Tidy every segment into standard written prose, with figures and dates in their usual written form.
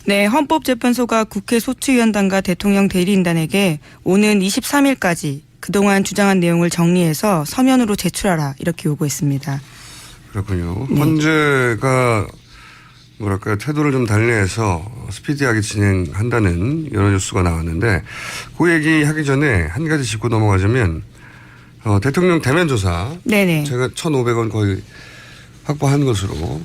네, 헌법재판소가 국회 소추위원단과 대통령 대리인단에게 오는 23일까지 그동안 주장한 내용을 정리해서 서면으로 제출하라 이렇게 요구했습니다. 그렇군요. 네. 헌재가 뭐랄까요, 태도를 좀 달리해서 스피디하게 진행한다는 여러 뉴스가 나왔는데 그 얘기 하기 전에 한 가지 짚고 넘어가자면 대통령 대면 조사. 네네. 제가 1,500원 거의 확보한 것으로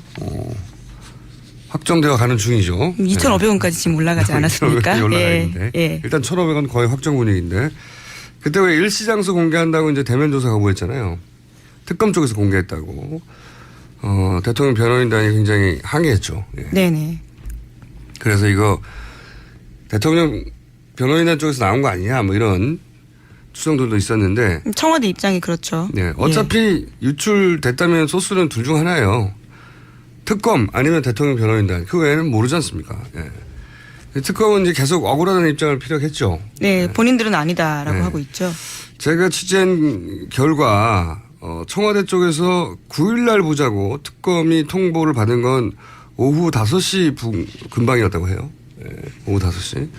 확정되어 가는 중이죠. 2,500원까지 지금 올라가지 않았습니까? 올라가 있는데. 예. 일단 1,500원 거의 확정 분위기인데 그때 왜 일시장소 공개한다고 이제 대면 조사 거부했잖아요. 특검 쪽에서 공개했다고. 대통령 변호인단이 굉장히 항의했죠. 예. 네네. 그래서 이거 대통령 변호인단 쪽에서 나온 거 아니냐 뭐 이런 추정들도 있었는데. 청와대 입장이 그렇죠. 네. 어차피 유출됐다면 소스는 둘 중 하나예요. 특검 아니면 대통령 변호인단. 그 외에는 모르지 않습니까? 예. 특검은 이제 계속 억울하다는 입장을 피력했죠. 네. 본인들은 아니다라고 네. 하고 있죠. 제가 취재한 결과 청와대 쪽에서 9일 날 보자고 특검이 통보를 받은 건 오후 5시 근방이었다고 해요. 예. 오후 5시.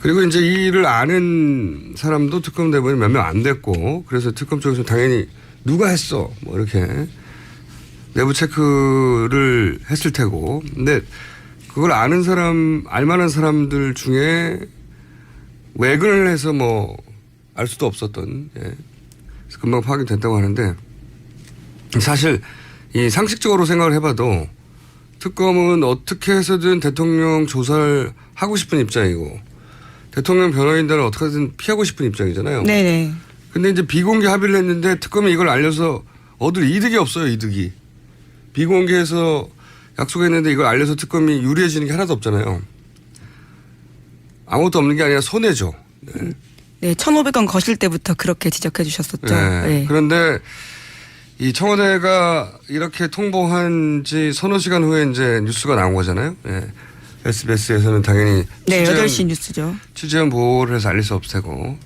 그리고 이제 이 일을 아는 사람도 특검 대본이 몇 명 안 됐고 그래서 특검 쪽에서 당연히 누가 했어 뭐 이렇게 내부 체크를 했을 테고 근데 그걸 아는 사람 알만한 사람들 중에 외근을 해서 뭐 알 수도 없었던 예. 그래서 금방 파악됐다고 하는데 사실 이 상식적으로 생각을 해봐도 특검은 어떻게 해서든 대통령 조사를 하고 싶은 입장이고 대통령 변호인단을 어떻게든 피하고 싶은 입장이잖아요. 네네. 근데 이제 비공개 합의를 했는데 특검이 이걸 알려서 얻을 이득이 없어요, 이득이. 비공개해서 약속했는데 이걸 알려서 특검이 유리해지는 게 하나도 없잖아요. 아무것도 없는 게 아니라 손해죠. 네. 네, 1,500원 거실 때부터 그렇게 지적해 주셨었죠. 네. 네. 그런데 이 청와대가 이렇게 통보한 지 서너 시간 후에 이제 뉴스가 나온 거잖아요. 네. SBS에서는 당연히 네, 8시 뉴스죠. 취재원 보호를 해서 알릴 수 없을 테고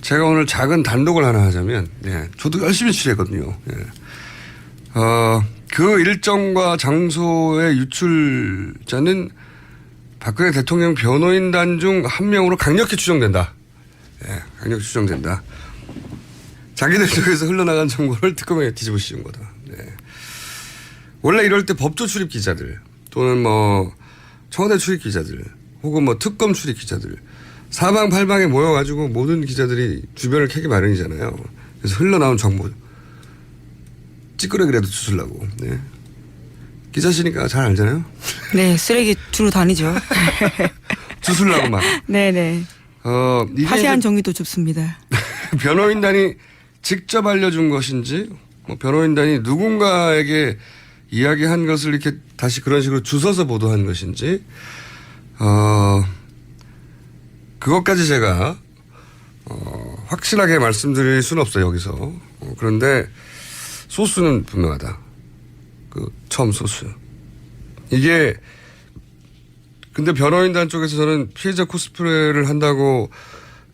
제가 오늘 작은 단독을 하나 하자면 네, 저도 열심히 취재했거든요. 네. 그 일정과 장소의 유출자는 박근혜 대통령 변호인단 중 한 명으로 강력히 추정된다. 네, 강력히 추정된다. 자기들 쪽에서 흘러나간 정보를 특검에 뒤집어 씌운 거다. 네. 원래 이럴 때 법조 출입 기자들 또는 뭐 청와대 출입 기자들 혹은 뭐 특검 출입 기자들 사방팔방에 모여가지고 모든 기자들이 주변을 캐기 마련이잖아요. 그래서 흘러나온 정보 찌끄러기라도 주술라고. 네. 기자시니까 잘 알잖아요. 네, 쓰레기 주로 다니죠. 주술라고 막. 네네. 화시한 정의도 줍습니다. 변호인단이 직접 알려준 것인지 뭐 변호인단이 누군가에게 이야기한 것을 이렇게 다시 그런 식으로 주워서 보도한 것인지 그것까지 제가 확실하게 말씀드릴 수는 없어요 여기서. 그런데 소스는 분명하다. 그 처음 소스. 이게 근데 변호인단 쪽에서 저는 피해자 코스프레를 한다고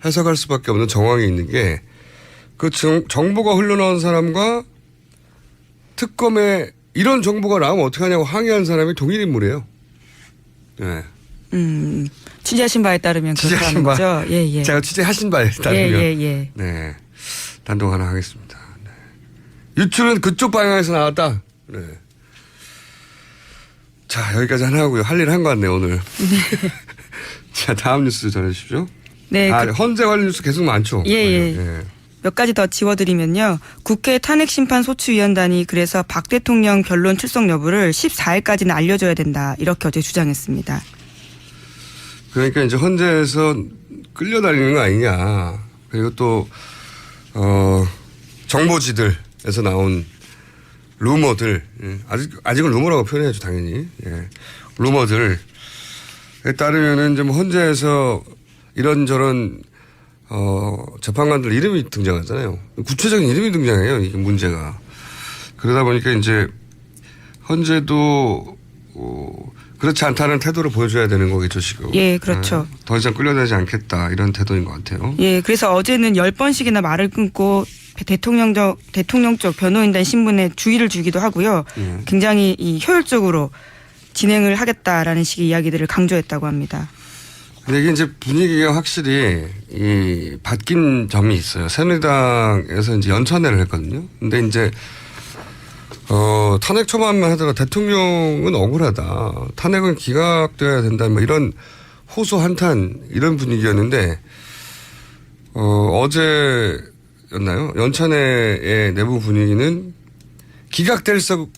해석할 수밖에 없는 정황이 있는 게 그 정보가 흘러나온 사람과 특검에 이런 정보가 나오면 어떡하냐고 항의한 사람이 동일 인물이에요. 네. 취재하신 바에 따르면 그렇다는 거죠. 예, 예. 제가 취재하신 바에 따르면. 예. 네. 단독 하나 하겠습니다. 네. 유출은 그쪽 방향에서 나왔다. 네. 자, 여기까지 하나 하고요. 할 일 한 것 같네요, 오늘. 네. 자, 다음 뉴스 전해주십시오. 네. 헌재 관련 뉴스 계속 많죠? 예. 몇 가지 더 지워드리면요. 국회 탄핵심판소추위원단이 그래서 박 대통령 변론 출석 여부를 14일까지는 알려줘야 된다. 이렇게 어제 주장했습니다. 그러니까 이제 헌재에서 끌려다니는 거 아니냐. 그리고 또 정보지들에서 나온 루머들. 아직은 루머라고 표현해야죠, 당연히. 예. 루머들에 따르면은 좀 헌재에서 이런저런 재판관들 이름이 등장하잖아요. 구체적인 이름이 등장해요. 이게 문제가. 그러다 보니까 이제 헌재도 그렇지 않다는 태도를 보여줘야 되는 거겠죠, 지금. 예, 그렇죠. 더 이상 끌려다니지 않겠다 이런 태도인 것 같아요. 예, 그래서 어제는 10번씩이나 말을 끊고 대통령 쪽 변호인단 신문에 주의를 주기도 하고요. 굉장히 효율적으로 진행을 하겠다라는 식의 이야기들을 강조했다고 합니다. 근데 이게 이제 분위기가 확실히 바뀐 점이 있어요. 새누리당에서 이제 연찬회를 했거든요. 근데 이제 탄핵 초반만 하더라도 대통령은 억울하다. 탄핵은 기각돼야 된다. 뭐 이런 호소 한탄 이런 분위기였는데 어제였나요? 연찬회의 내부 분위기는 기각될 수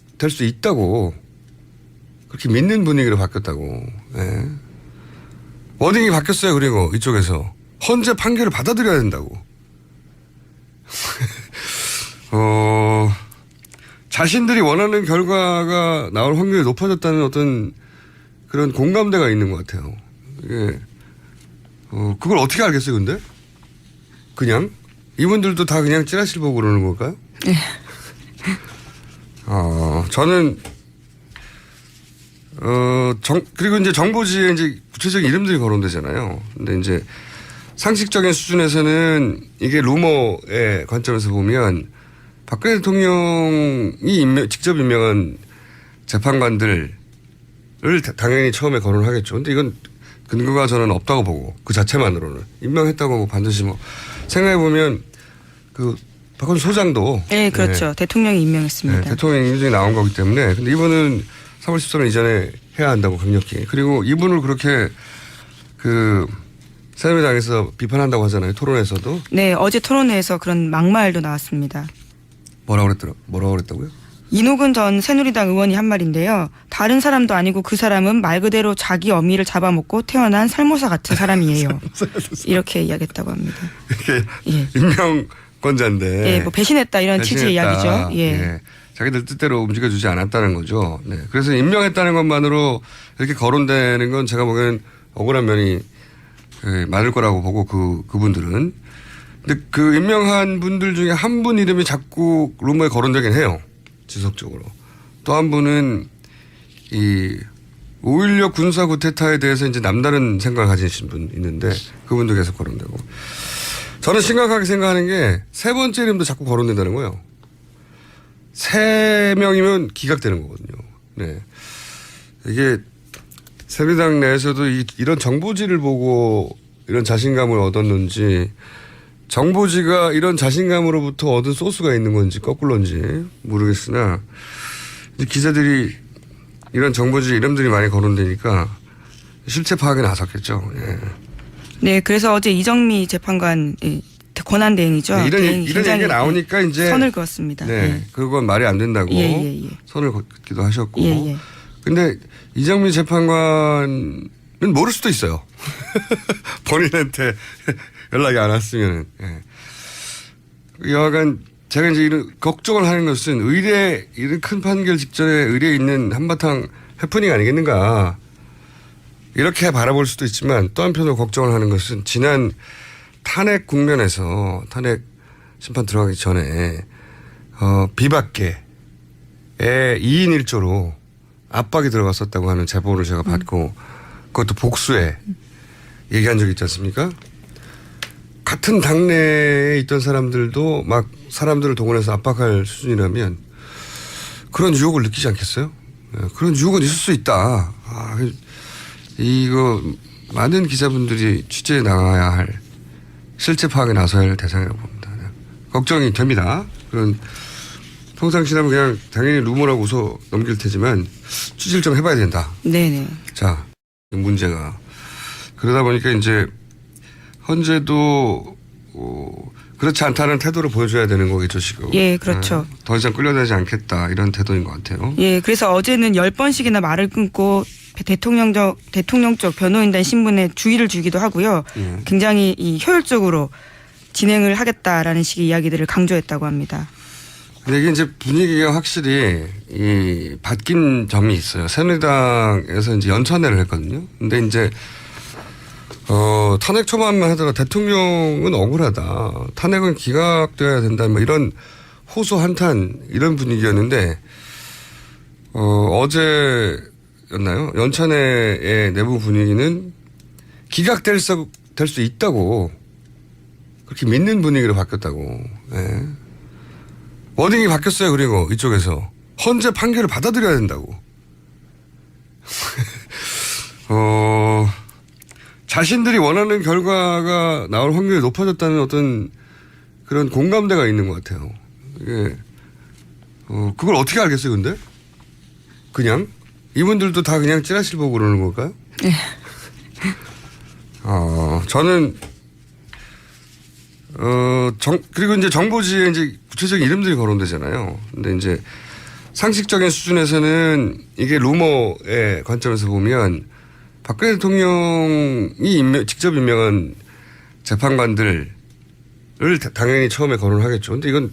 있다고 그렇게 믿는 분위기로 바뀌었다고. 예. 워딩이 바뀌었어요. 그리고 이쪽에서 헌재 판결을 받아들여야 된다고. 자신들이 원하는 결과가 나올 확률이 높아졌다는 어떤 그런 공감대가 있는 것 같아요. 이게 그걸 어떻게 알겠어요, 근데? 그냥 이분들도 다 그냥 찌라시를 보고 그러는 걸까요? 네. 저는 그리고 이제 정보지에 이제 구체적인 이름들이 거론되잖아요. 근데 이제 상식적인 수준에서는 이게 루머의 관점에서 보면 박근혜 대통령이 직접 임명한 재판관들을 당연히 처음에 거론하겠죠. 근데 이건 근거가 저는 없다고 보고 그 자체만으로는 임명했다고 반드시 뭐 생각해보면 그 박원순 소장도. 네, 그렇죠. 네. 대통령이 임명했습니다. 네, 대통령 임명이 나온 거기 때문에. 근데 이분은 3월 13일 이전에 해야 한다고 강력히. 그리고 이분을 그렇게 새누리당에서 비판한다고 하잖아요. 토론에서도. 네, 어제 토론회에서 그런 막말도 나왔습니다. 뭐라고 그랬다고요? 이노근 전 새누리당 의원이 한 말인데요. 다른 사람도 아니고 그 사람은 말 그대로 자기 어미를 잡아먹고 태어난 살모사 같은 사람이에요. 이렇게 이야기했다고 합니다. 이게 예. 임명권자인데. 예, 뭐 배신했다 이런 취지의 이야기죠. 예. 예. 자기들 뜻대로 움직여주지 않았다는 거죠. 네. 그래서 임명했다는 것만으로 이렇게 거론되는 건 제가 보기엔 억울한 면이 많을 거라고 보고 그분들은. 근데 그 임명한 분들 중에 한 분 이름이 자꾸 루머에 거론되긴 해요. 지속적으로. 또 한 분은 이 5.16 군사 구테타에 대해서 이제 남다른 생각을 가지신 분 있는데 그분도 계속 거론되고. 저는 심각하게 생각하는 게 세 번째 이름도 자꾸 거론된다는 거예요. 3명이면 기각되는 거거든요. 네. 이게 새누리당 내에서도 이런 정보지를 보고 이런 자신감을 얻었는지 정보지가 이런 자신감으로부터 얻은 소스가 있는 건지 거꾸로인지 모르겠으나 이제 기자들이 이런 정보지 이름들이 많이 거론되니까 실체 파악에 나섰겠죠. 예. 네, 그래서 어제 이정미 재판관 권한 대행이죠. 네, 이런 얘기가 나오니까 이제 선을 그었습니다. 네, 예. 그건 말이 안 된다고 선을 긋기도 하셨고. 근데 이정미 재판관은 모를 수도 있어요. 본인한테 연락이 안 왔으면. 예. 여하간 제가 이제 이런 걱정을 하는 것은 이런 큰 판결 직전에 의뢰에 있는 한바탕 해프닝 아니겠는가. 이렇게 바라볼 수도 있지만 또 한편으로 걱정을 하는 것은 지난 탄핵 국면에서 탄핵 심판 들어가기 전에 비박계에 2인 1조로 압박이 들어갔었다고 하는 제보를 제가 받고 그것도 복수에 얘기한 적이 있지 않습니까? 같은 당내에 있던 사람들도 막 사람들을 동원해서 압박할 수준이라면 그런 유혹을 느끼지 않겠어요? 그런 유혹은 있을 수 있다. 이거 많은 기자분들이 취재에 나가야 할 실제 파악에 나서야 할 대상이라고 봅니다. 걱정이 됩니다. 그런 평상시라면 그냥 당연히 루머라고 웃어 넘길 테지만 취재를 좀 해봐야 된다. 네네. 자, 문제가 그러다 보니까 이제 헌재도 그렇지 않다는 태도를 보여줘야 되는 거겠죠, 지금. 예, 그렇죠. 더 이상 끌려다니지 않겠다 이런 태도인 것 같아요. 예, 그래서 어제는 10번씩이나 말을 끊고 대통령 쪽 변호인단 신문에 주의를 주기도 하고요. 굉장히 효율적으로 진행을 하겠다라는 식의 이야기들을 강조했다고 합니다. 근데 이게 이제 분위기가 확실히 바뀐 점이 있어요. 새누리당에서 이제 연찬회를 했거든요. 근데 이제 탄핵 초반만 하더라도 대통령은 억울하다. 탄핵은 기각돼야 된다. 뭐 이런 호소 한탄 이런 분위기였는데 어제였나요? 연찬회의 내부 분위기는 기각될 수 있다고 그렇게 믿는 분위기로 바뀌었다고. 예. 워딩이 바뀌었어요. 그리고 이쪽에서 헌재 판결을 받아들여야 된다고. 자신들이 원하는 결과가 나올 확률이 높아졌다는 어떤 그런 공감대가 있는 것 같아요. 이게, 그걸 어떻게 알겠어요, 근데? 그냥? 이분들도 다 그냥 찌라시를 보고 그러는 걸까요? 네. 저는, 그리고 이제 정보지에 이제 구체적인 이름들이 거론되잖아요. 근데 이제 상식적인 수준에서는 이게 루머의 관점에서 보면 박근혜 대통령이 직접 임명한 재판관들을 당연히 처음에 거론을 하겠죠. 근데 이건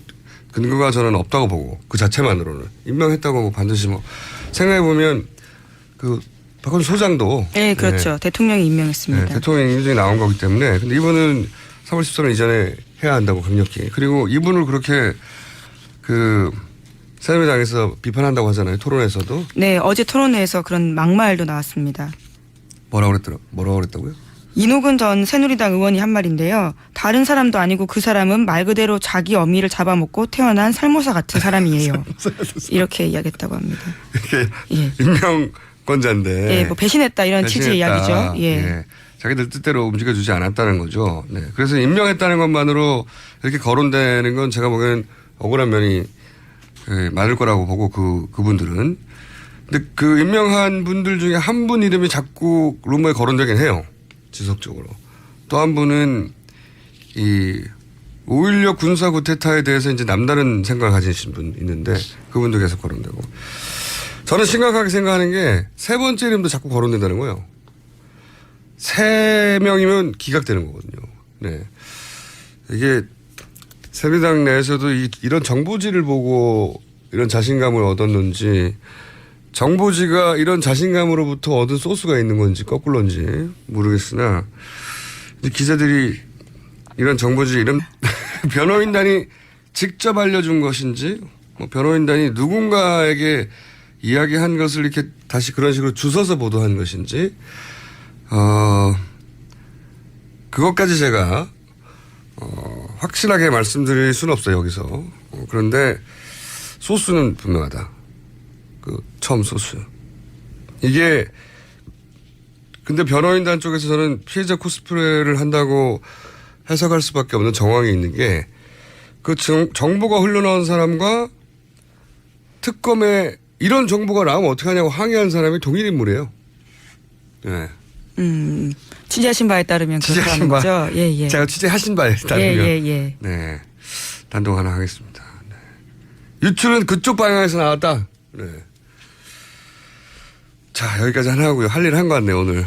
근거가 저는 없다고 보고 그 자체만으로는 임명했다고 하고 반드시 뭐 생각해보면 그 박근혜 소장도. 네, 그렇죠. 대통령이 임명했습니다. 네, 대통령 임명이 나온 거기 때문에. 근데 이분은 3월 13일 이전에 해야 한다고 강력히. 그리고 이분을 그렇게 새누리당에서 비판한다고 하잖아요. 토론에서도. 네, 어제 토론회에서 그런 막말도 나왔습니다. 뭐라고 그랬다고요? 이노근 전 새누리당 의원이 한 말인데요. 다른 사람도 아니고 그 사람은 말 그대로 자기 어미를 잡아먹고 태어난 살모사 같은 사람이에요. 이렇게 이야기했다고 합니다. 이게 예. 임명권자인데. 예, 뭐 배신했다 이런 취지의 이야기죠. 예. 예. 자기들 뜻대로 움직여주지 않았다는 거죠. 네. 그래서 임명했다는 것만으로 이렇게 거론되는 건 제가 보기엔 억울한 면이 많을 거라고 보고 그분들은. 근데 그 임명한 분들 중에 한 분 이름이 자꾸 루머에 거론되긴 해요. 지속적으로. 또 한 분은 이 5.16 군사 쿠데타에 대해서 이제 남다른 생각을 가지신 분 있는데 그분도 계속 거론되고. 저는 심각하게 생각하는 게 세 번째 이름도 자꾸 거론된다는 거예요. 3명이면 기각되는 거거든요. 네. 이게 새누리당 내에서도 이런 정보지를 보고 이런 자신감을 얻었는지 정보지가 이런 자신감으로부터 얻은 소스가 있는 건지 거꾸로인지 모르겠으나 기자들이 이런 정보지 이름 변호인단이 직접 알려준 것인지 뭐 변호인단이 누군가에게 이야기한 것을 이렇게 다시 그런 식으로 주워서 보도한 것인지 그것까지 제가 확실하게 말씀드릴 수는 없어요 여기서. 그런데 소스는 분명하다. 처음 소스. 이게 근데 변호인단 쪽에서 저는 피해자 코스프레를 한다고 해석할 수밖에 없는 정황이 있는 게 그 정보가 흘러나온 사람과 특검에 이런 정보가 나오면 어떻게 하냐고 항의한 사람이 동일 인물이에요. 네. 취재하신 바에 따르면 그렇다는 거죠. 예, 예. 제가 취재하신 바에 따르면. 예. 네. 단독 하나 하겠습니다. 네. 유출은 그쪽 방향에서 나왔다. 네. 자, 여기까지 하나 하고요. 할 일 한 것 같네요, 오늘.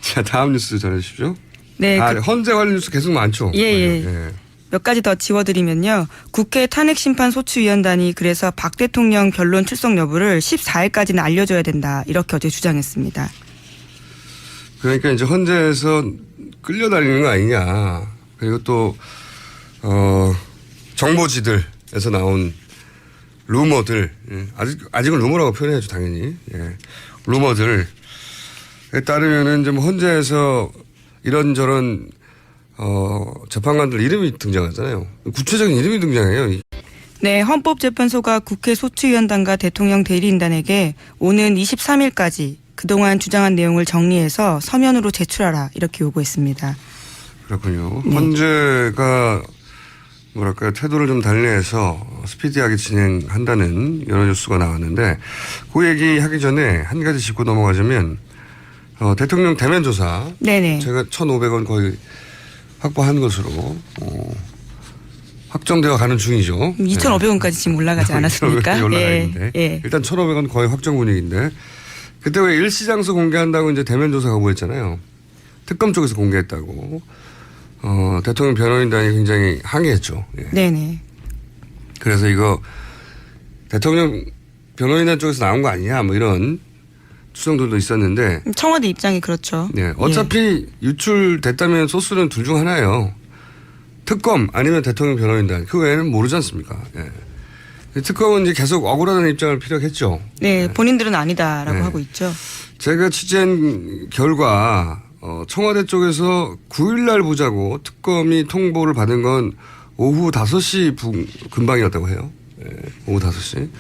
자, 다음 뉴스 전해주십시오. 네. 헌재 관련 뉴스 계속 많죠? 예. 몇 가지 더 지워드리면요. 국회 탄핵심판소추위원단이 그래서 박 대통령 변론 출석 여부를 14일까지는 알려줘야 된다. 이렇게 어제 주장했습니다. 그러니까 이제 헌재에서 끌려다니는 거 아니냐. 그리고 또, 정보지들에서 나온 루머들. 아직은 루머라고 표현해야죠, 당연히. 예. 루머들에 따르면은 좀 헌재에서 이런저런 재판관들 이름이 등장하잖아요. 구체적인 이름이 등장해요. 네, 헌법재판소가 국회 소추위원단과 대통령 대리인단에게 오는 23일까지 그동안 주장한 내용을 정리해서 서면으로 제출하라 이렇게 요구했습니다. 그렇군요. 네. 헌재가 뭐랄까요 태도를 좀 달리해서 스피디하게 진행한다는 여러 뉴스가 나왔는데 그 얘기하기 전에 한 가지 짚고 넘어가자면 대통령 대면 조사. 네네. 제가 1,500원 거의 확보한 것으로 확정되어 가는 중이죠. 2,500원까지 지금 올라가지 않았습니까? 예. 일단 1,500원 거의 확정 분위기인데 그때 왜 일시장소 공개한다고 이제 대면 조사 거부했잖아요. 특검 쪽에서 공개했다고. 대통령 변호인단이 굉장히 항의했죠. 예. 네네. 그래서 이거 대통령 변호인단 쪽에서 나온 거 아니냐 뭐 이런 추정들도 있었는데. 청와대 입장이 그렇죠. 네. 어차피 유출됐다면 소스는 둘 중 하나예요. 특검 아니면 대통령 변호인단. 그 외에는 모르지 않습니까? 예. 특검은 이제 계속 억울하다는 입장을 피력했죠. 네. 본인들은 아니다라고 하고 있죠. 제가 취재한 결과 청와대 쪽에서 9일날 보자고 특검이 통보를 받은 건 오후 5시 근방이었다고 해요. 네, 오후 5시.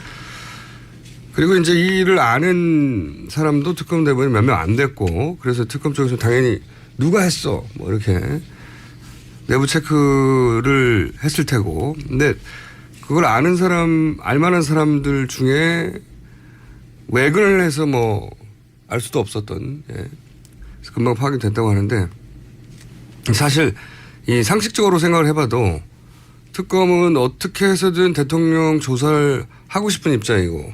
그리고 이제 이 일을 아는 사람도 특검 대부분 몇 명 안 됐고 그래서 특검 쪽에서 당연히 누가 했어 뭐 이렇게 내부 체크를 했을 테고 근데 그걸 아는 사람 알만한 사람들 중에 외근을 해서 뭐 알 수도 없었던 그래서 금방 파악이 됐다고 하는데 사실 이 상식적으로 생각을 해봐도 특검은 어떻게 해서든 대통령 조사를 하고 싶은 입장이고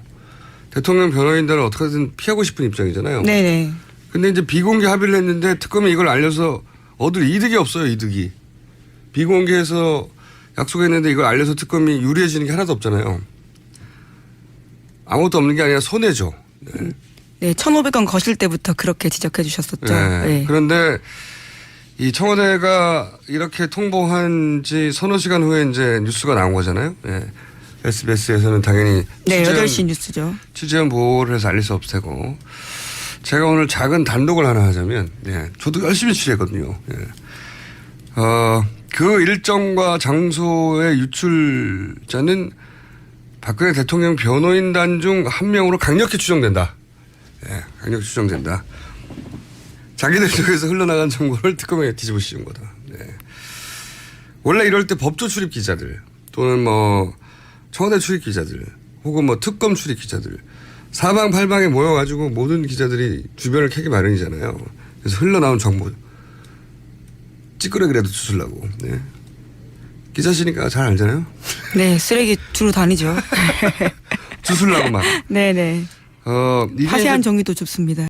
대통령 변호인단을 어떻게든 피하고 싶은 입장이잖아요. 네네. 근데 이제 비공개 합의를 했는데 특검이 이걸 알려서 얻을 이득이 없어요, 이득이. 비공개해서 약속했는데 이걸 알려서 특검이 유리해지는 게 하나도 없잖아요. 아무것도 없는 게 아니라 손해죠. 네. 네, 1,500원 거실 때부터 그렇게 지적해 주셨었죠. 네. 네. 그런데 이 청와대가 이렇게 통보한 지 서너 시간 후에 이제 뉴스가 나온 거잖아요. 네. SBS에서는 당연히 네, 8시 뉴스죠. 취재원 보호를 해서 알릴 수 없을 테고 제가 오늘 작은 단독을 하나 하자면 저도 열심히 취재했거든요. 그 일정과 장소의 유출자는 박근혜 대통령 변호인단 중 한 명으로 강력히 추정된다. 강력히 추정된다. 자기들 쪽에서 흘러나간 정보를 특검에 뒤집어 씌운 거다. 원래 이럴 때 법조 출입 기자들 또는 뭐 청와대 출입 기자들 혹은 뭐 특검 출입 기자들 사방팔방에 모여가지고 모든 기자들이 주변을 캐기 마련이잖아요. 그래서 흘러나온 정보 찌끄러기라도 주술라고. 기자시니까 잘 알잖아요. 네, 쓰레기 주로 다니죠. 주술라고 막. 네네. 이게 화세한 이제 정의도 좁습니다.